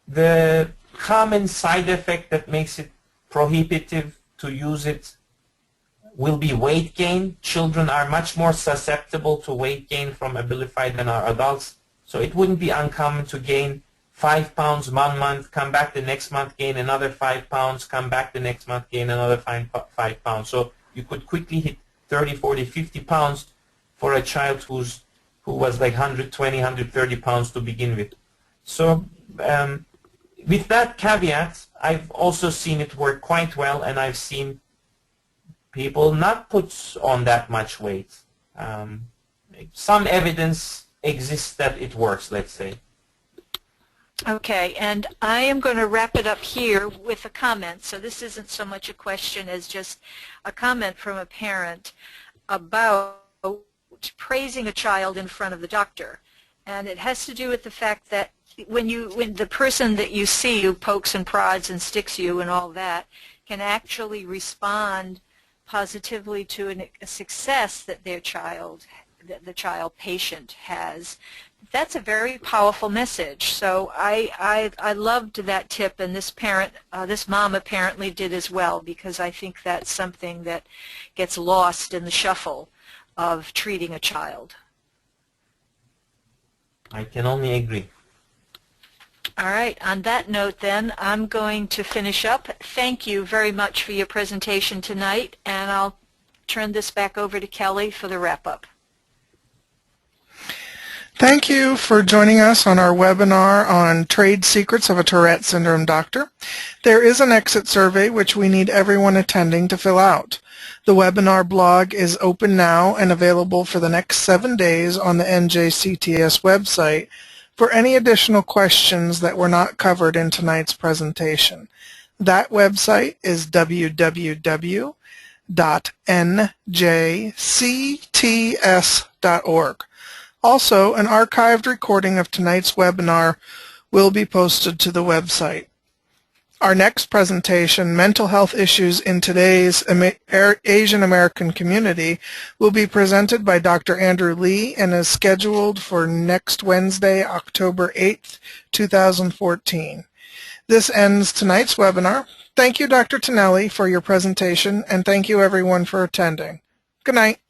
The common side effect that makes it prohibitive to use it will be weight gain. Children are much more susceptible to weight gain from Abilify than are adults. So it wouldn't be uncommon to gain 5 pounds 1 month, come back the next month, gain another 5 pounds, come back the next month, gain another 5 pounds. So you could quickly hit 30, 40, 50 pounds for a child who was like 120, 130 pounds to begin with. So with that caveat, I've also seen it work quite well, and I've seen people not put on that much weight. Some evidence exists that it works, let's say. Okay, and I am going to wrap it up here with a comment. So this isn't so much a question as just a comment from a parent about praising a child in front of the doctor. And it has to do with the fact that when the person that you see who pokes and prods and sticks you and all that can actually respond positively to a success that the child patient has, that's a very powerful message. So I loved that tip, and this mom apparently did as well, because I think that's something that gets lost in the shuffle of treating a child. I can only agree. All right, on that note then, I'm going to finish up. Thank you very much for your presentation tonight, and I'll turn this back over to Kelly for the wrap-up. Thank you for joining us on our webinar on Trade Secrets of a Tourette Syndrome Doctor. There is an exit survey which we need everyone attending to fill out. The webinar blog is open now and available for the next 7 days on the NJCTS website for any additional questions that were not covered in tonight's presentation. That website is www.njcts.org. Also, an archived recording of tonight's webinar will be posted to the website. Our next presentation, Mental Health Issues in Today's Asian American Community, will be presented by Dr. Andrew Lee and is scheduled for next Wednesday, October 8th, 2014. This ends tonight's webinar. Thank you, Dr. Taneli, for your presentation, and thank you, everyone, for attending. Good night.